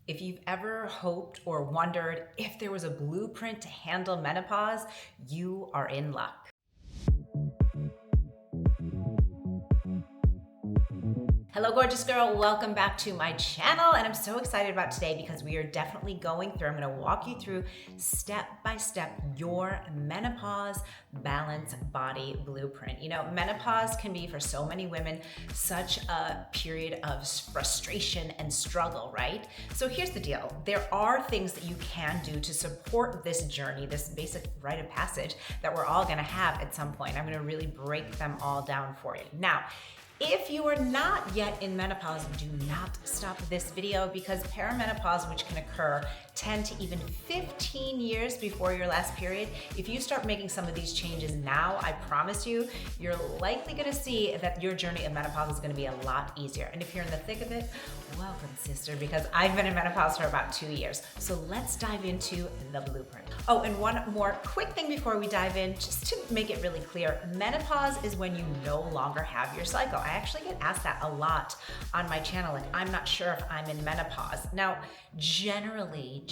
If you've ever hoped or wondered if there was a blueprint to handle menopause, you are in luck. Hello, gorgeous girl. Welcome back to my channel. And I'm so excited about today because we are definitely going through, I'm going to walk you through step by step your menopause balance body blueprint. You know, menopause can be for so many women such a period of frustration and struggle, right? So here's the deal. There are things that you can do to support this journey, this basic rite of passage that we're all going to have at some point. I'm going to really break them all down for you. Now, if you are not yet in menopause, do not stop this video because perimenopause, which can occur 10 to even 15 years before your last period, if you start making some of these changes now, I promise you, you're likely gonna see that your journey of menopause is gonna be a lot easier. And if you're in the thick of it, welcome, sister, because I've been in menopause for about 2 years. So let's dive into the blueprint. Oh, and one more quick thing before we dive in, just to make it really clear, menopause is when you no longer have your cycle. I actually get asked that a lot on my channel, like I'm not sure if I'm in menopause. Now, generally,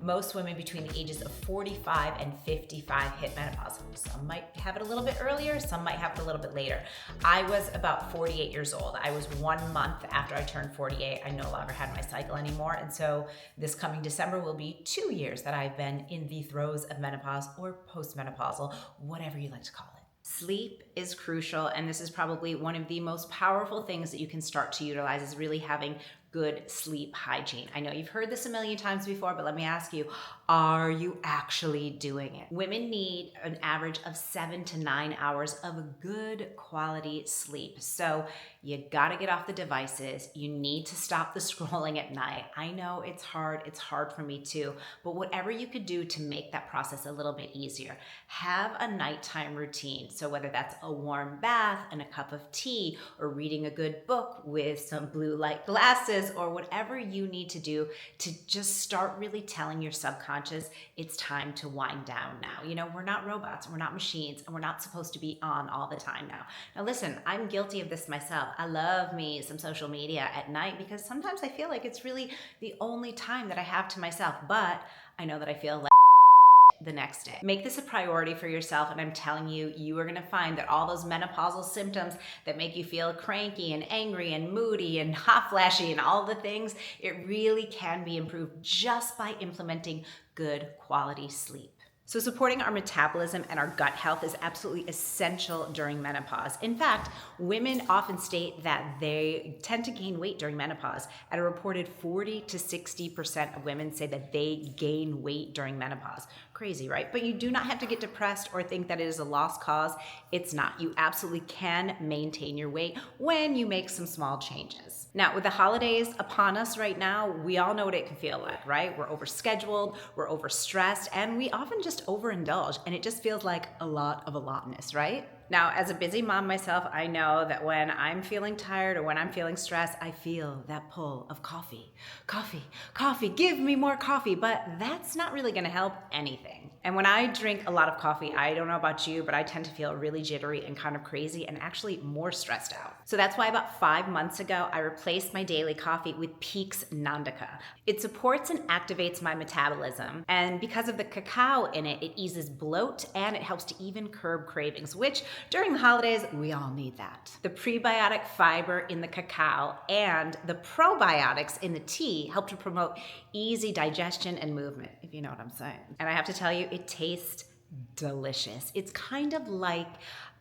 most women between the ages of 45 and 55 hit menopause. Some might have it a little bit earlier, some might have it a little bit later. I was about 48 years old. I was 1 month after I turned 48. I no longer had my cycle anymore. And so this coming December will be 2 years that I've been in the throes of menopause or postmenopausal, whatever you like to call it. Sleep is crucial, and this is probably one of the most powerful things that you can start to utilize is really having good sleep hygiene. I know you've heard this a million times before, but let me ask you, are you actually doing it? Women need an average of 7 to 9 hours of good quality sleep. So you gotta get off the devices. You need to stop the scrolling at night. I know it's hard for me too, but whatever you could do to make that process a little bit easier. Have a nighttime routine. So whether that's a warm bath and a cup of tea or reading a good book with some blue light glasses or whatever you need to do to just start really telling your subconscious it's time to wind down now. You know, we're not robots, we're not machines, and we're not supposed to be on all the time now. Now listen, I'm guilty of this myself. I love me some social media at night because sometimes I feel like it's really the only time that I have to myself, but I know that I feel like the next day. Make this a priority for yourself, and I'm telling you, you are gonna find that all those menopausal symptoms that make you feel cranky and angry and moody and hot flashy and all the things, it really can be improved just by implementing good quality sleep. So supporting our metabolism and our gut health is absolutely essential during menopause. In fact, women often state that they tend to gain weight during menopause. At a reported 40 to 60% of women say that they gain weight during menopause. Crazy, right? But you do not have to get depressed or think that it is a lost cause. It's not. You absolutely can maintain your weight when you make some small changes. Now, with the holidays upon us right now, we all know what it can feel like, right? We're overscheduled, we're overstressed, and we often just overindulge, and it just feels like a lot of allotness, right? Now, as a busy mom myself, I know that when I'm feeling tired or when I'm feeling stressed, I feel that pull of coffee, give me more coffee, but that's not really gonna help anything. And when I drink a lot of coffee, I don't know about you, but I tend to feel really jittery and kind of crazy and actually more stressed out. So that's why about 5 months ago, I replaced my daily coffee with Peak's Nandica. It supports and activates my metabolism, and because of the cacao in it, it eases bloat and it helps to even curb cravings, which during the holidays, we all need that. The prebiotic fiber in the cacao and the probiotics in the tea help to promote easy digestion and movement, if you know what I'm saying. And I have to tell you, it tastes delicious. It's kind of like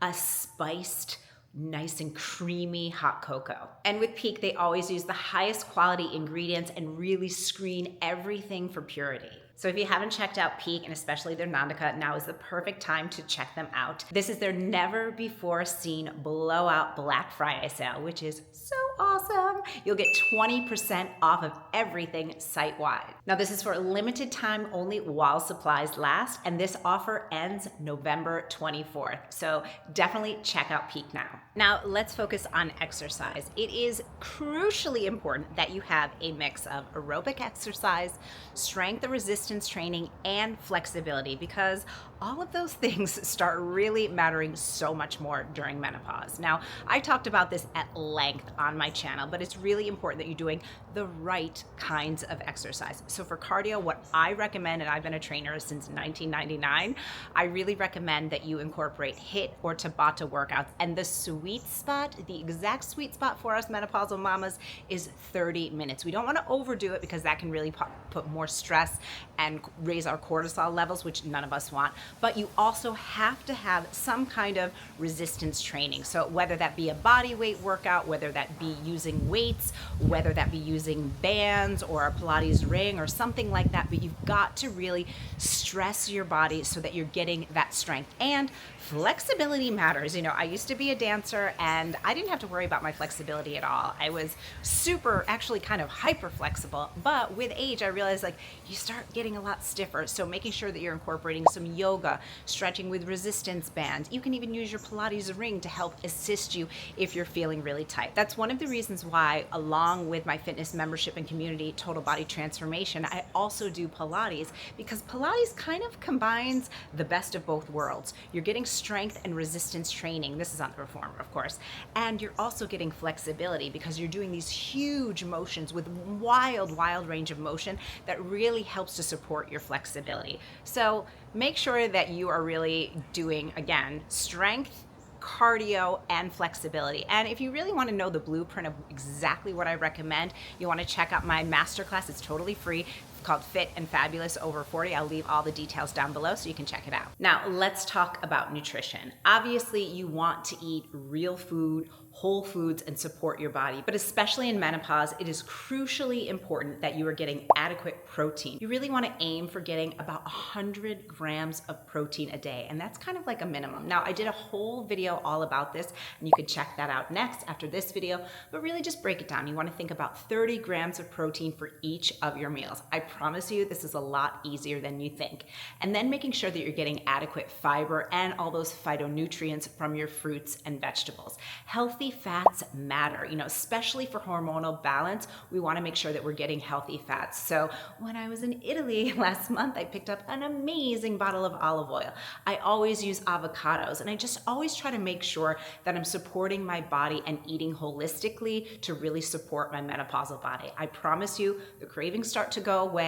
a spiced, nice and creamy hot cocoa. And with Peak, they always use the highest quality ingredients and really screen everything for purity. So if you haven't checked out Peak, and especially their Nandica, now is the perfect time to check them out. This is their never before seen blowout Black Friday sale, which is so awesome. You'll get 20% off of everything site-wide. Now this is for a limited time only while supplies last, and this offer ends November 24th. So definitely check out Peak now. Now let's focus on exercise. It is crucially important that you have a mix of aerobic exercise, strength and resistance training, and flexibility, because all of those things start really mattering so much more during menopause. Now, I talked about this at length on my channel, but it's really important that you're doing the right kinds of exercise. So for cardio, what I recommend, and I've been a trainer since 1999, I really recommend that you incorporate HIIT or Tabata workouts. And the sweet spot, the exact sweet spot for us menopausal mamas is 30 minutes. We don't want to overdo it because that can really put more stress and raise our cortisol levels, which none of us want. But you also have to have some kind of resistance training. So whether that be a body weight workout, whether that be using weights, whether that be using bands or a Pilates ring or something like that, but you've got to really stress your body so that you're getting that strength. And flexibility matters. I used to be a dancer and I didn't have to worry about my flexibility at all. I was super, actually kind of hyper flexible, but with age, I realized like you start getting a lot stiffer. So making sure that you're incorporating some yoga, stretching with resistance bands. You can even use your Pilates ring to help assist you if you're feeling really tight. That's one of the reasons why, along with my fitness membership and community, Total Body Transformation, I also do Pilates, because Pilates kind of combines the best of both worlds. You're getting strength and resistance training. This is on the reformer, of course. And you're also getting flexibility because you're doing these huge motions with wild range of motion that really helps to support your flexibility. So make sure that you are really doing, again, strength, cardio, and flexibility. And if you really want to know the blueprint of exactly what I recommend, you want to check out my masterclass. It's totally free. Called Fit and Fabulous Over 40. I'll leave all the details down below so you can check it out. Now, let's talk about nutrition. Obviously, you want to eat real food, whole foods, and support your body. But especially in menopause, it is crucially important that you are getting adequate protein. You really want to aim for getting about 100 grams of protein a day, and that's kind of like a minimum. Now, I did a whole video all about this, and you can check that out next after this video, but really just break it down. You want to think about 30 grams of protein for each of your meals. I promise you, this is a lot easier than you think. And then making sure that you're getting adequate fiber and all those phytonutrients from your fruits and vegetables. Healthy fats matter, especially for hormonal balance. We want to make sure that we're getting healthy fats. So when I was in Italy last month, I picked up an amazing bottle of olive oil. I always use avocados, and I just always try to make sure that I'm supporting my body and eating holistically to really support my menopausal body. I promise you, the cravings start to go away.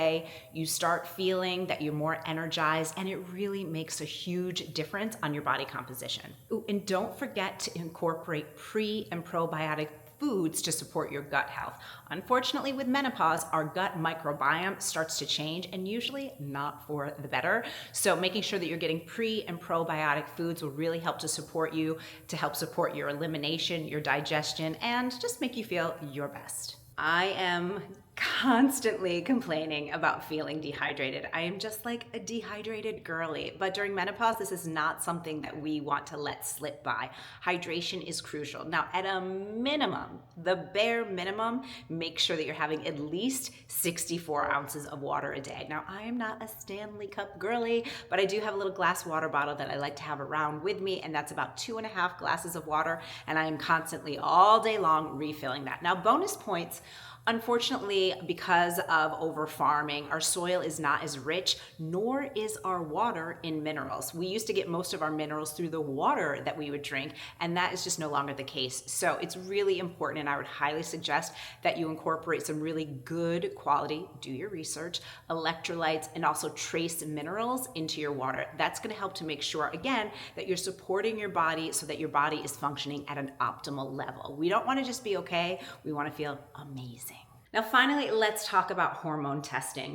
You start feeling that you're more energized, and it really makes a huge difference on your body composition. Ooh, and don't forget to incorporate pre and probiotic foods to support your gut health. Unfortunately, with menopause, our gut microbiome starts to change, and usually not for the better. So making sure that you're getting pre and probiotic foods will really help to support you, to help support your elimination, your digestion, and just make you feel your best. I am constantly complaining about feeling dehydrated. I am just like a dehydrated girly. But during menopause, this is not something that we want to let slip by. Hydration is crucial. Now, at a minimum, the bare minimum, make sure that you're having at least 64 ounces of water a day. Now, I am not a Stanley Cup girly, but I do have a little glass water bottle that I like to have around with me, and that's about 2.5 glasses of water, and I am constantly all day long refilling that. Now, bonus points. Unfortunately, because of over farming, our soil is not as rich, nor is our water in minerals. We used to get most of our minerals through the water that we would drink, and that is just no longer the case. So it's really important, and I would highly suggest that you incorporate some really good quality, do your research, electrolytes, and also trace minerals into your water. That's going to help to make sure, again, that you're supporting your body so that your body is functioning at an optimal level. We don't want to just be okay. We want to feel amazing. Now, finally, let's talk about hormone testing.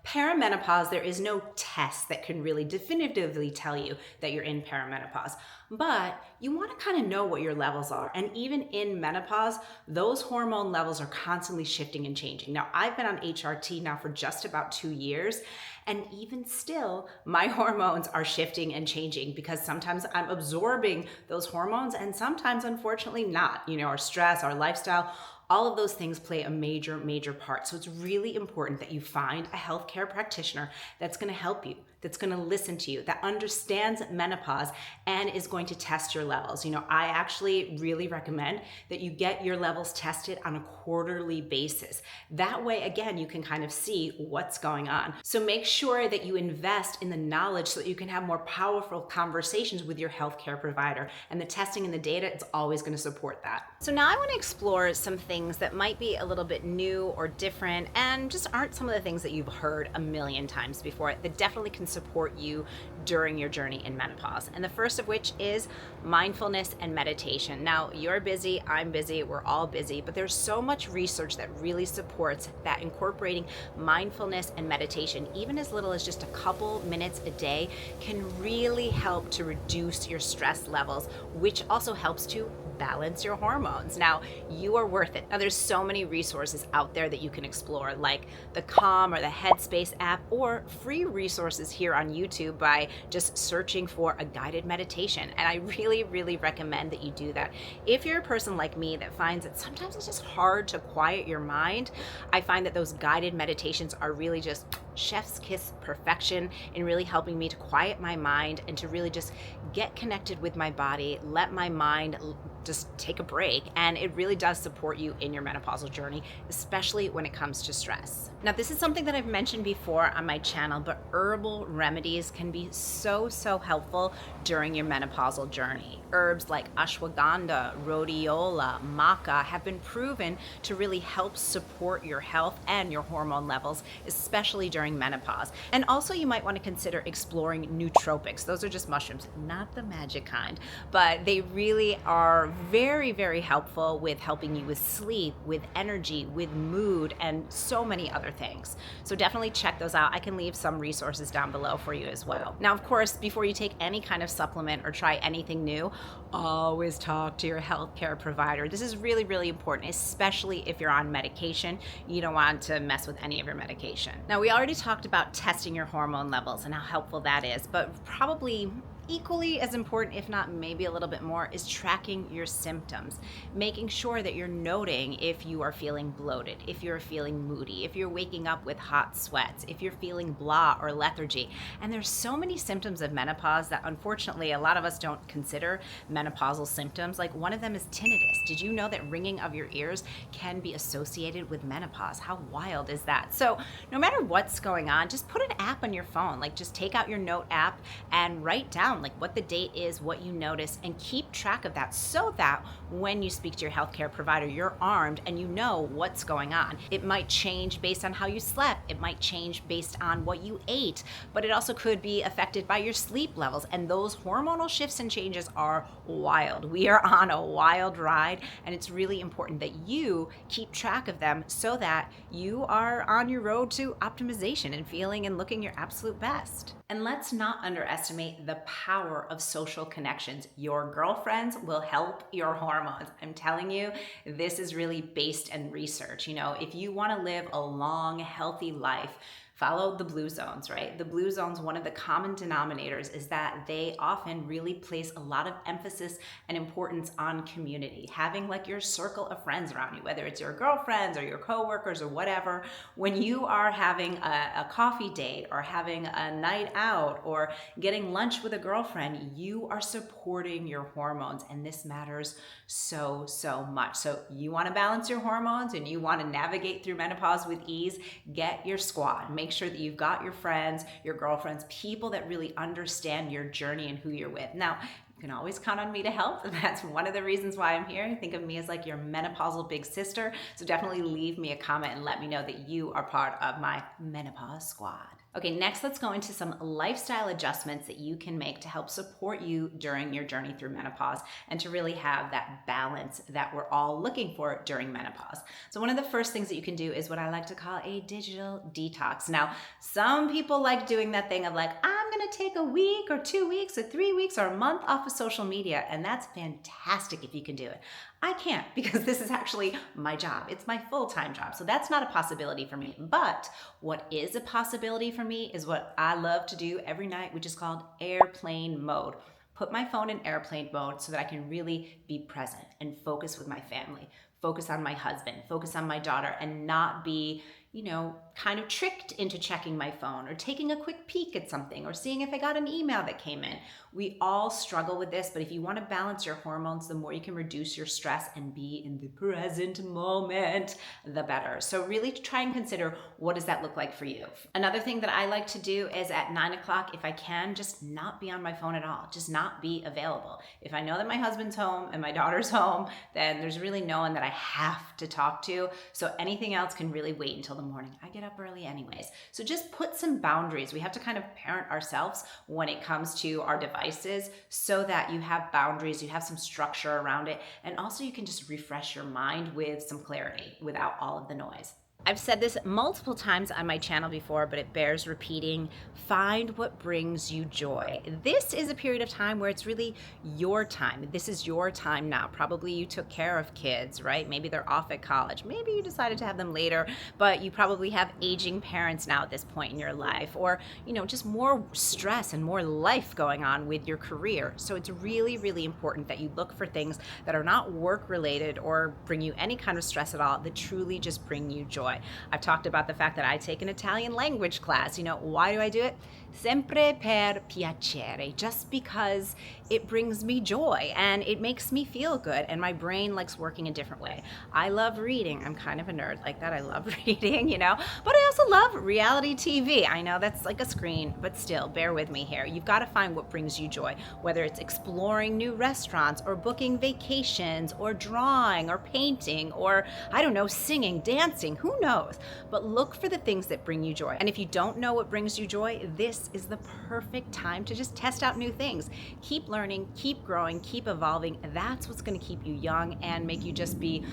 Perimenopause, there is no test that can really definitively tell you that you're in perimenopause, but you want to kind of know what your levels are. And even in menopause, those hormone levels are constantly shifting and changing. Now, I've been on HRT now for just about 2 years, and even still, my hormones are shifting and changing because sometimes I'm absorbing those hormones and sometimes, unfortunately, not. Our stress, our lifestyle, all of those things play a major part. So it's really important that you find a healthcare practitioner that's going to help you, that's going to listen to you, that understands menopause and is going to test your levels. I actually really recommend that you get your levels tested on a quarterly basis. That way, again, you can kind of see what's going on. So make sure that you invest in the knowledge so that you can have more powerful conversations with your healthcare provider. And the testing and the data, it's always going to support that. So now I want to explore some things that might be a little bit new or different and just aren't some of the things that you've heard a million times before that definitely can support you during your journey in menopause. And the first of which is mindfulness and meditation. Now, you're busy, I'm busy, we're all busy, but there's so much research that really supports that incorporating mindfulness and meditation, even as little as just a couple minutes a day, can really help to reduce your stress levels, which also helps to balance your hormones. Now, you are worth it. Now, there's so many resources out there that you can explore, like the Calm or the Headspace app, or free resources here on YouTube by just searching for a guided meditation. And I really, really recommend that you do that. If you're a person like me that finds that sometimes it's just hard to quiet your mind, I find that those guided meditations are really just chef's kiss perfection in really helping me to quiet my mind and to really just get connected with my body, let my mind just take a break. And it really does support you in your menopausal journey, especially when it comes to stress. Now, this is something that I've mentioned before on my channel, but herbal remedies can be so helpful during your menopausal journey. Herbs like ashwagandha, rhodiola, maca have been proven to really help support your health and your hormone levels, especially during menopause. And also, you might want to consider exploring nootropics. Those are just mushrooms, not the magic kind, but they really are very helpful with helping you with sleep, with energy, with mood, and so many other things. So definitely check those out. I can leave some resources down below for you as well. Now, of course, before you take any kind of supplement or try anything new, always talk to your healthcare provider. This is really important, especially if you're on medication. You don't want to mess with any of your medication. Now, we already talked about testing your hormone levels and how helpful that is, but probably equally as important, if not maybe a little bit more, is tracking your symptoms, making sure that you're noting if you are feeling bloated, if you're feeling moody, if you're waking up with hot sweats, if you're feeling blah or lethargy. And there's so many symptoms of menopause that unfortunately a lot of us don't consider menopausal symptoms. Like, one of them is tinnitus. Did you know that ringing of your ears can be associated with menopause? How wild is that? So no matter what's going on, just put an app on your phone. Like, just take out your note app and write down like what the date is, what you notice, and keep track of that so that when you speak to your healthcare provider, you're armed and you know what's going on. It might change based on how you slept. It might change based on what you ate, but it also could be affected by your sleep levels. And those hormonal shifts and changes are wild. We are on a wild ride, and it's really important that you keep track of them so that you are on your road to optimization and feeling and looking your absolute best. And let's not underestimate the power of social connections. Your girlfriends will help your hormones. I'm telling you, this is really based in research. If you want to live a long, healthy life, follow the blue zones, right? The blue zones, one of the common denominators is that they often really place a lot of emphasis and importance on community, having like your circle of friends around you, whether it's your girlfriends or your coworkers or whatever. When you are having a coffee date or having a night out or getting lunch with a girlfriend, you are supporting your hormones, and this matters so much. So you want to balance your hormones and you want to navigate through menopause with ease, get your squad. Make sure that you've got your friends, your girlfriends, people that really understand your journey and who you're with. Now, you can always count on me to help. That's one of the reasons why I'm here. Think of me as like your menopausal big sister. So definitely leave me a comment and let me know that you are part of my menopause squad. Okay, next let's go into some lifestyle adjustments that you can make to help support you during your journey through menopause and to really have that balance that we're all looking for during menopause. So one of the first things that you can do is what I like to call a digital detox. Now, some people like doing that thing of like, I'm gonna take a week or 2 weeks or 3 weeks or a month off of social media, and that's fantastic if you can do it. I can't, because this is actually my job. It's my full-time job. So that's not a possibility for me. But what is a possibility for me is what I love to do every night, which is called airplane mode. Put my phone in airplane mode so that I can really be present and focus with my family, focus on my husband, focus on my daughter, and not be kind of tricked into checking my phone or taking a quick peek at something or seeing if I got an email that came in. We all struggle with this, but if you want to balance your hormones, the more you can reduce your stress and be in the present moment, the better. So really try and consider, what does that look like for you? Another thing that I like to do is at 9 o'clock, if I can, just not be on my phone at all, just not be available. If I know that my husband's home and my daughter's home, then there's really no one that I have to talk to. So anything else can really wait until the morning. I get up early anyways. So just put some boundaries. We have to kind of parent ourselves when it comes to our devices so that you have boundaries, you have some structure around it, and also you can just refresh your mind with some clarity without all of the noise. I've said this multiple times on my channel before, but it bears repeating. Find what brings you joy. This is a period of time where it's really your time. This is your time now. Probably you took care of kids, right? Maybe they're off at college. Maybe you decided to have them later, but you probably have aging parents now at this point in your life, or, just more stress and more life going on with your career. So it's really, really important that you look for things that are not work related or bring you any kind of stress at all, that truly just bring you joy. I've talked about the fact that I take an Italian language class. Why do I do it? Sempre per piacere, just because it brings me joy and it makes me feel good and my brain likes working a different way. I love reading. I'm kind of a nerd like that. I love reading, but I also love reality TV. I know that's like a screen, but still, bear with me here. You've got to find what brings you joy, whether it's exploring new restaurants or booking vacations or drawing or painting or, I don't know, singing, dancing, who knows? But look for the things that bring you joy. And if you don't know what brings you joy, this is the perfect time to just test out new things. Keep learning, keep growing, keep evolving. That's what's going to keep you young and make you just be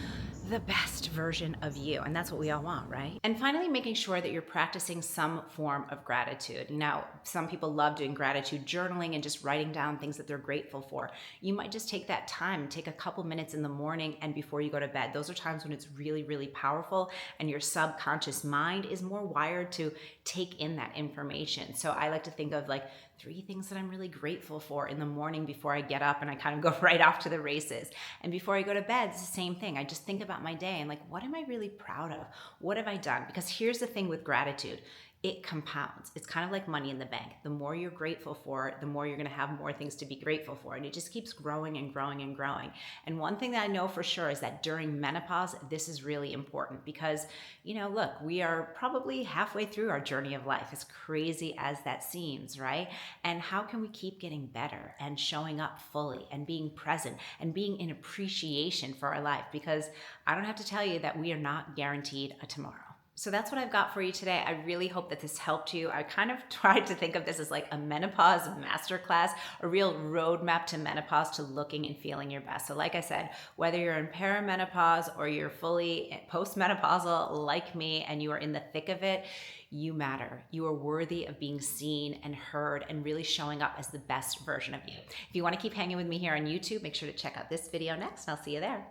the best version of you. And that's what we all want, right? And finally, making sure that you're practicing some form of gratitude. Now, some people love doing gratitude journaling and just writing down things that they're grateful for. You might just take that time, take a couple minutes in the morning and before you go to bed. Those are times when it's really, really powerful and your subconscious mind is more wired to take in that information. So I like to think of like 3 things that I'm really grateful for in the morning before I get up, and I kind of go right off to the races. And before I go to bed, it's the same thing. I just think about my day and like, what am I really proud of? What have I done? Because here's the thing with gratitude. It compounds. It's kind of like money in the bank. The more you're grateful for, the more you're going to have more things to be grateful for. And it just keeps growing and growing and growing. And one thing that I know for sure is that during menopause, this is really important because, look, we are probably halfway through our journey of life, as crazy as that seems, right? And how can we keep getting better and showing up fully and being present and being in appreciation for our life? Because I don't have to tell you that we are not guaranteed a tomorrow. So that's what I've got for you today. I really hope that this helped you. I kind of tried to think of this as like a menopause masterclass, a real roadmap to menopause, to looking and feeling your best. So like I said, whether you're in perimenopause or you're fully postmenopausal like me and you are in the thick of it, you matter. You are worthy of being seen and heard and really showing up as the best version of you. If you want to keep hanging with me here on YouTube, make sure to check out this video next, and I'll see you there.